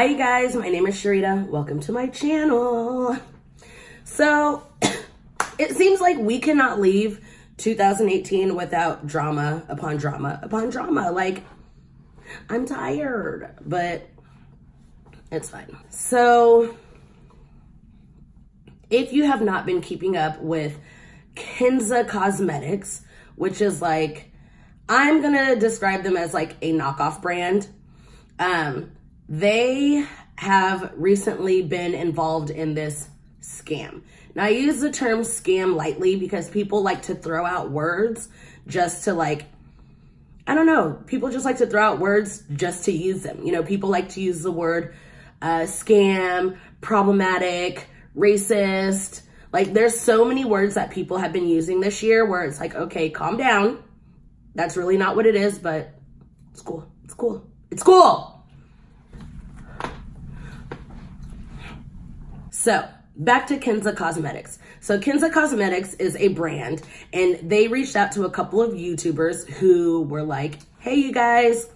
Hi you guys, my name is Cherita. Welcome to my channel. So it seems like we cannot leave 2018 without drama upon drama upon drama. Like, I'm tired, but it's fine. So if you have not been keeping up with Kenza Cosmetics, which is like, I'm gonna describe them as like a knockoff brand. They have recently been involved in this scam. Now I use the term scam lightly because people like to throw out words just to like, I don't know, people just like to throw out words just to use them. You know, people like to use the word scam, problematic, racist. Like there's so many words that people have been using this year where it's like, okay, calm down. That's really not what it is, but it's cool. It's cool. It's cool. So back to Kenza Cosmetics. So Kenza Cosmetics is a brand, and they reached out to a couple of YouTubers who were like, hey, you guys,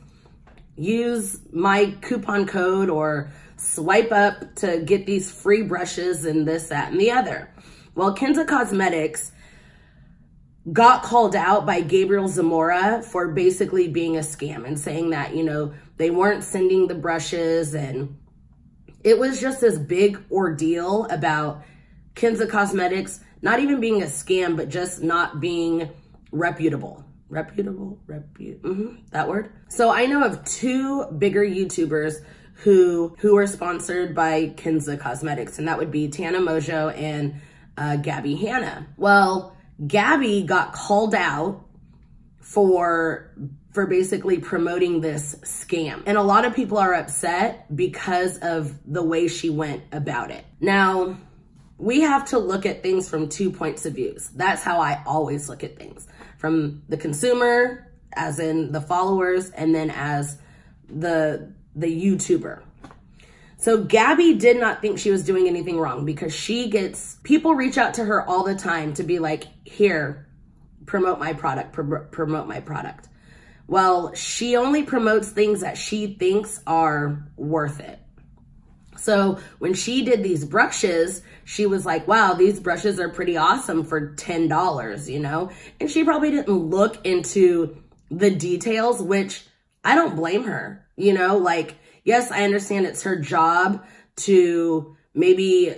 use my coupon code or swipe up to get these free brushes and this, that, and the other. Well, Kenza Cosmetics got called out by Gabriel Zamora for basically being a scam and saying that, you know, they weren't sending the brushes, and it was just this big ordeal about Kenza Cosmetics not even being a scam, but just not being reputable. That word. So I know of two bigger YouTubers who are sponsored by Kenza Cosmetics, and that would be Tana Mojo and Gabbie Hanna. Well, Gabbie got called out for basically promoting this scam. And a lot of people are upset because of the way she went about it. Now, we have to look at things from 2 points of views. That's how I always look at things. From the consumer, as in the followers, and then as the YouTuber. So Gabbie did not think she was doing anything wrong because people reach out to her all the time to be like, here, promote my product, promote my product. Well, she only promotes things that she thinks are worth it. So when she did these brushes, she was like, wow, these brushes are pretty awesome for $10, you know? And she probably didn't look into the details, which I don't blame her, you know? Like, yes, I understand it's her job to maybe,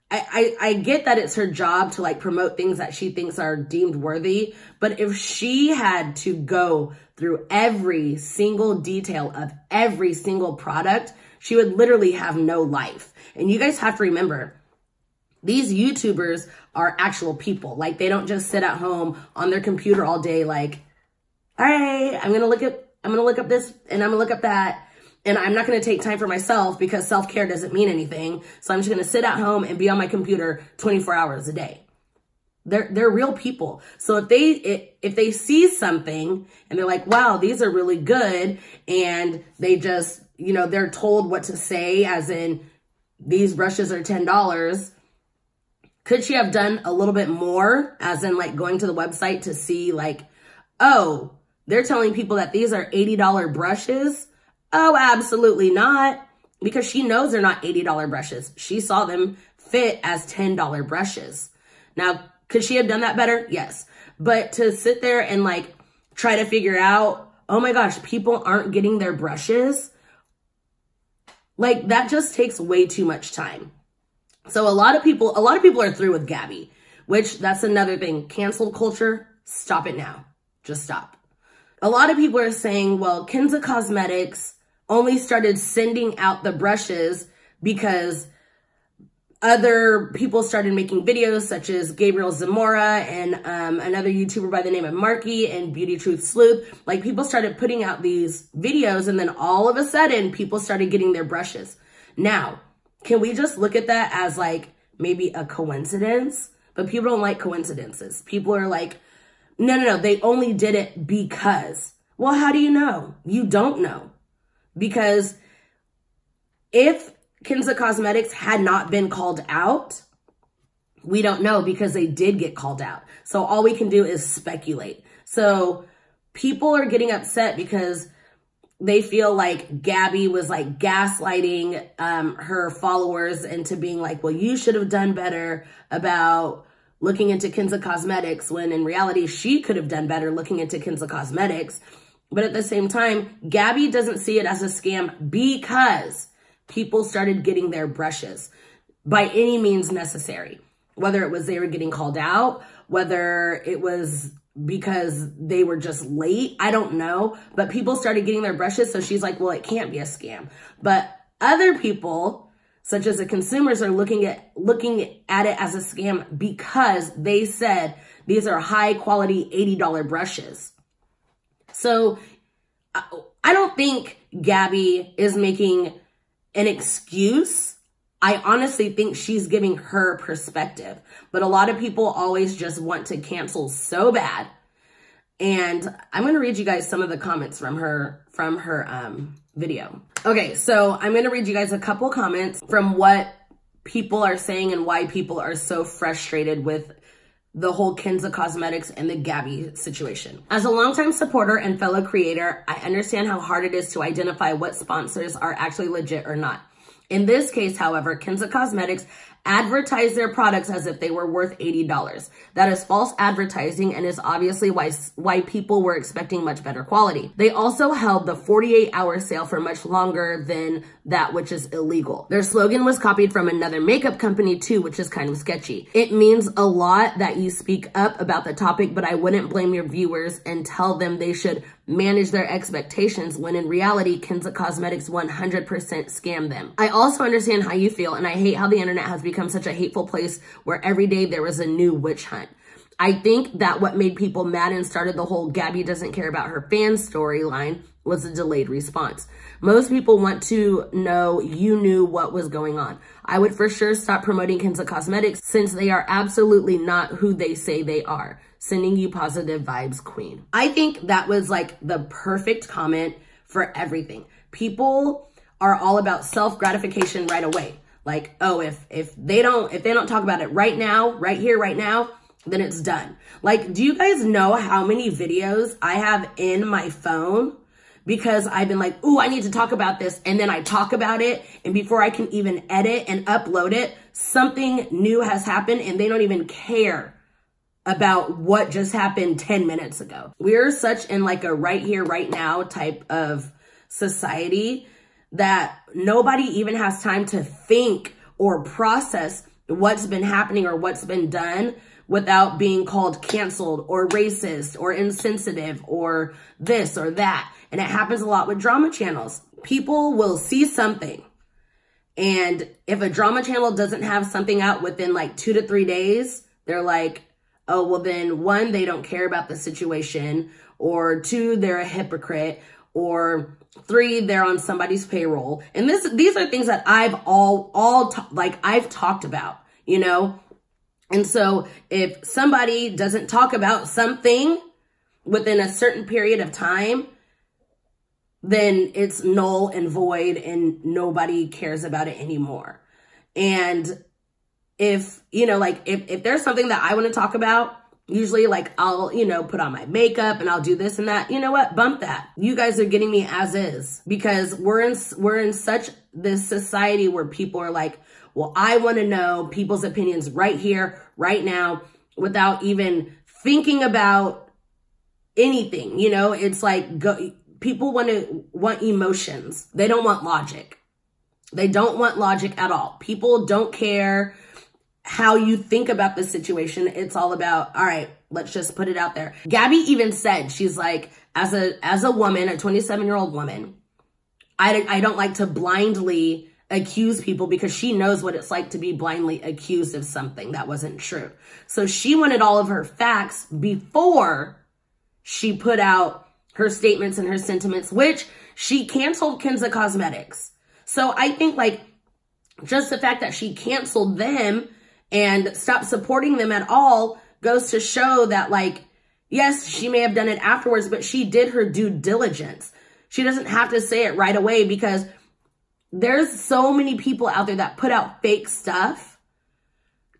I get that it's her job to like promote things that she thinks are deemed worthy, but if she had to go through every single detail of every single product, she would literally have no life. And you guys have to remember, these YouTubers are actual people. Like, they don't just sit at home on their computer all day like, all right, I'm gonna look up this and I'm gonna look up that. And I'm not going to take time for myself because self-care doesn't mean anything. So I'm just going to sit at home and be on my computer 24 hours a day. They're real people. So if they see something and they're like, wow, these are really good, and they just, you know, they're told what to say, as in these brushes are $10. Could she have done a little bit more, as in like going to the website to see like, oh, they're telling people that these are $80 brushes? Oh, absolutely not, because she knows they're not $80 brushes. She saw them fit as $10 brushes. Now, could she have done that better? Yes. But to sit there and like try to figure out, oh my gosh, people aren't getting their brushes, like that just takes way too much time. So a lot of people are through with Gabbie, which that's another thing. Cancel culture, stop it now. Just stop. A lot of people are saying, well, Kenza Cosmetics only started sending out the brushes because other people started making videos, such as Gabriel Zamora and another YouTuber by the name of Marky and Beauty Truth Sleuth. Like, people started putting out these videos, and then all of a sudden people started getting their brushes. Now, can we just look at that as like maybe a coincidence? But people don't like coincidences. People are like, no, they only did it because. Well, how do you know? You don't know. Because if Kenza Cosmetics had not been called out, we don't know, because they did get called out. So all we can do is speculate. So people are getting upset because they feel like Gabbie was like gaslighting her followers into being like, well, you should have done better about looking into Kenza Cosmetics, when in reality, she could have done better looking into Kenza Cosmetics. But at the same time, Gabbie doesn't see it as a scam because people started getting their brushes by any means necessary. Whether it was they were getting called out, whether it was because they were just late, I don't know. But people started getting their brushes, so she's like, well, it can't be a scam. But other people, such as the consumers, are looking at it as a scam because they said these are high quality $80 brushes. So I don't think Gabbie is making an excuse. I honestly think she's giving her perspective, but a lot of people always just want to cancel so bad. And I'm going to read you guys some of the comments from her video. Okay, so I'm going to read you guys a couple comments from what people are saying and why people are so frustrated with the whole Kenza Cosmetics and the Gabbie situation. As a longtime supporter and fellow creator, I understand how hard it is to identify what sponsors are actually legit or not. In this case, however, Kenza Cosmetics advertised their products as if they were worth $80. That is false advertising and is obviously why people were expecting much better quality. They also held the 48-hour sale for much longer than that, which is illegal. Their slogan was copied from another makeup company too, which is kind of sketchy. It means a lot that you speak up about the topic, but I wouldn't blame your viewers and tell them they should manage their expectations when in reality, Kenza Cosmetics 100% scammed them. I also understand how you feel, and I hate how the internet has become such a hateful place where every day there is a new witch hunt. I think that what made people mad and started the whole Gabbie doesn't care about her fans storyline was a delayed response. Most people want to know you knew what was going on. I would for sure stop promoting Kenza Cosmetics since they are absolutely not who they say they are. Sending you positive vibes, queen. I think that was like the perfect comment for everything. People are all about self-gratification right away. Like, oh, if they don't talk about it right now, right here, right now, then it's done. Like, do you guys know how many videos I have in my phone because I've been like, ooh, I need to talk about this. And then I talk about it. And before I can even edit and upload it, something new has happened and they don't even care about what just happened 10 minutes ago. We're such in like a right here, right now type of society that nobody even has time to think or process what's been happening or what's been done without being called canceled or racist or insensitive or this or that. And it happens a lot with drama channels. People will see something, and if a drama channel doesn't have something out within like 2 to 3 days, they're like, oh, well then 1, they don't care about the situation, or 2, they're a hypocrite, or 3, they're on somebody's payroll. And these are things that I've I've talked about, you know? And so if somebody doesn't talk about something within a certain period of time, then it's null and void and nobody cares about it anymore. And if, you know, like if there's something that I want to talk about, usually like I'll, you know, put on my makeup and I'll do this and that. You know what? Bump that. You guys are getting me as is, because we're in such this society where people are like, well, I want to know people's opinions right here, right now, without even thinking about anything. You know, it's like people want emotions. They don't want logic. They don't want logic at all. People don't care how you think about the situation. It's all about, all right, let's just put it out there. Gabbie even said, she's like, as a woman, a 27-year-old woman, I don't like to blindly accuse people, because she knows what it's like to be blindly accused of something that wasn't true. So she wanted all of her facts before she put out her statements and her sentiments, which she canceled Kenza Cosmetics. So I think like just the fact that she canceled them and stopped supporting them at all goes to show that, like, yes, she may have done it afterwards, but she did her due diligence. She doesn't have to say it right away, because there's so many people out there that put out fake stuff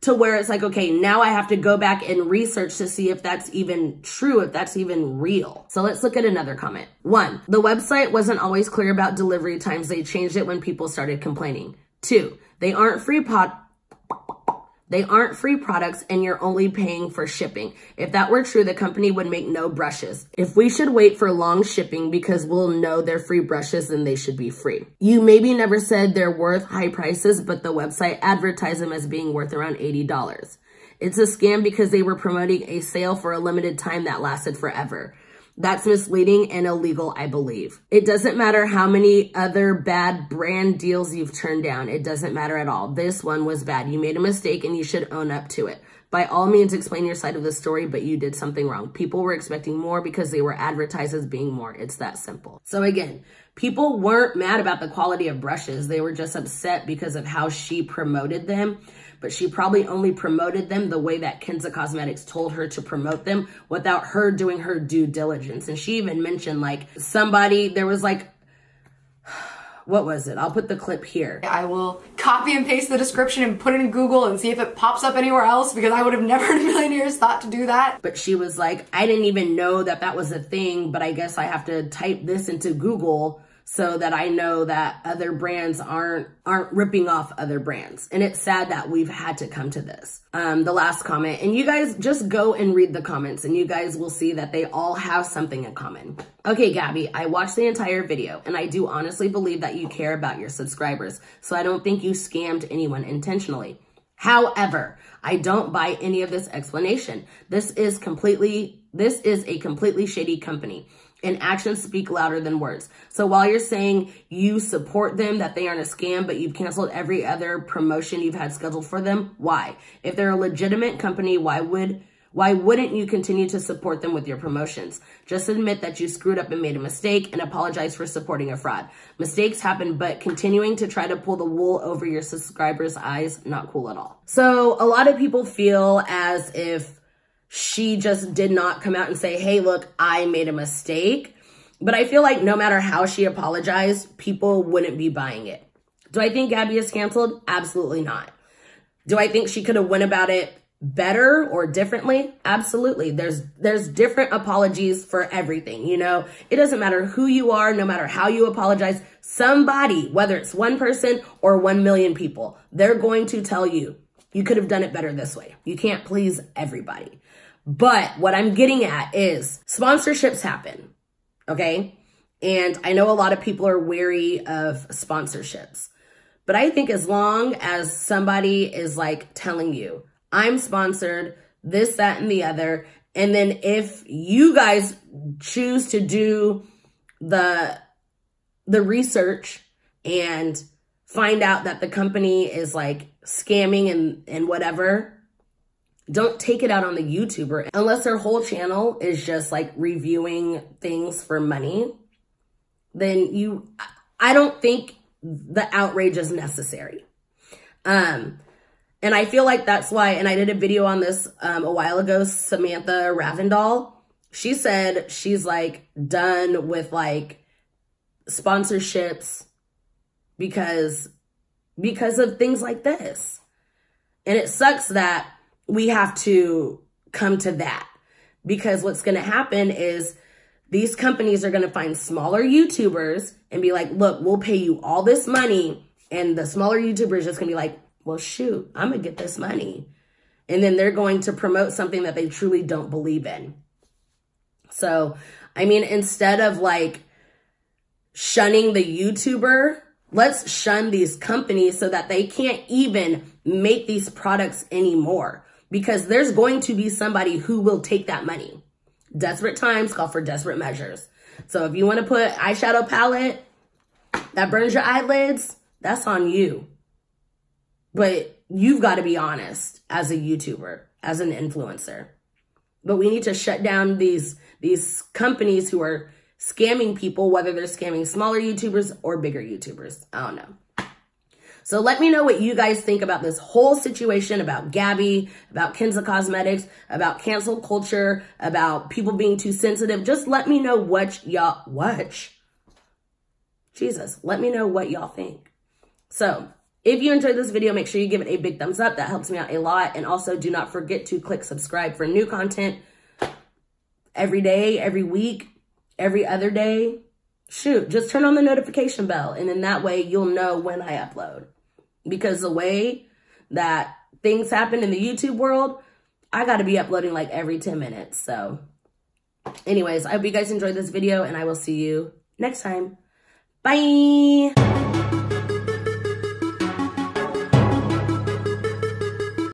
to where it's like, okay, now I have to go back and research to see if that's even true, if that's even real. So let's look at another comment. 1, the website wasn't always clear about delivery times. They changed it when people started complaining. 2, they aren't free products and you're only paying for shipping. If that were true, the company would make no brushes. If we should wait for long shipping because we'll know they're free brushes, then they should be free. You maybe never said they're worth high prices, but the website advertised them as being worth around $80. It's a scam because they were promoting a sale for a limited time that lasted forever. That's misleading and illegal, I believe. It doesn't matter how many other bad brand deals you've turned down. It doesn't matter at all. This one was bad. You made a mistake and you should own up to it. By all means, explain your side of the story, but you did something wrong. People were expecting more because they were advertised as being more. It's that simple. So again, people weren't mad about the quality of brushes. They were just upset because of how she promoted them. But she probably only promoted them the way that Kenza Cosmetics told her to promote them without her doing her due diligence. And she even mentioned like somebody, there was like, what was it? I'll put the clip here. I will copy and paste the description and put it in Google and see if it pops up anywhere else, because I would have never in a million years thought to do that. But she was like, I didn't even know that that was a thing, but I guess I have to type this into Google so that I know that other brands aren't ripping off other brands. And it's sad that we've had to come to this. The last comment, and you guys just go and read the comments and you guys will see that they all have something in common. Okay, Gabbie, I watched the entire video and I do honestly believe that you care about your subscribers. So I don't think you scammed anyone intentionally. However, I don't buy any of this explanation. This is a completely shady company. And actions speak louder than words. So while you're saying you support them, that they aren't a scam, but you've canceled every other promotion you've had scheduled for them, why? If they're a legitimate company, why wouldn't you continue to support them with your promotions? Just admit that you screwed up and made a mistake and apologize for supporting a fraud. Mistakes happen, but continuing to try to pull the wool over your subscribers' eyes, not cool at all. So a lot of people feel as if she just did not come out and say, hey, look, I made a mistake. But I feel like no matter how she apologized, people wouldn't be buying it. Do I think Gabbie is canceled? Absolutely not. Do I think she could have went about it better or differently? Absolutely. There's different apologies for everything, you know? It doesn't matter who you are, no matter how you apologize. Somebody, whether it's one person or 1 million people, they're going to tell you, you could have done it better this way. You can't please everybody. But what I'm getting at is sponsorships happen, okay? And I know a lot of people are wary of sponsorships. But I think as long as somebody is like telling you, I'm sponsored, this, that, and the other, and then if you guys choose to do the research and find out that the company is like scamming and whatever, don't take it out on the YouTuber unless their whole channel is just like reviewing things for money. Then I don't think the outrage is necessary. And I feel like that's why, and I did a video on this a while ago, Samantha Ravindal, she said she's like done with like sponsorships because of things like this. And it sucks that we have to come to that, because what's going to happen is these companies are going to find smaller YouTubers and be like, look, we'll pay you all this money. And the smaller YouTubers just going to be like, well, shoot, I'm going to get this money. And then they're going to promote something that they truly don't believe in. So, I mean, instead of like shunning the YouTuber, let's shun these companies so that they can't even make these products anymore. Because there's going to be somebody who will take that money. Desperate times call for desperate measures. So if you want to put eyeshadow palette that burns your eyelids, that's on you. But you've got to be honest as a YouTuber, as an influencer. But we need to shut down these companies who are scamming people, whether they're scamming smaller YouTubers or bigger YouTubers. I don't know. So let me know what you guys think about this whole situation, about Gabbie, about Kenza Cosmetics, about cancel culture, about people being too sensitive. Just let me know what y'all, let me know what y'all think. So If you enjoyed this video, make sure you give it a big thumbs up. That helps me out a lot. And also do not forget to click subscribe for new content every day, every week, every other day. Shoot, just turn on the notification bell. And in that way, you'll know when I upload. Because the way that things happen in the YouTube world, I got to be uploading like every 10 minutes. So anyways, I hope you guys enjoyed this video and I will see you next time. Bye.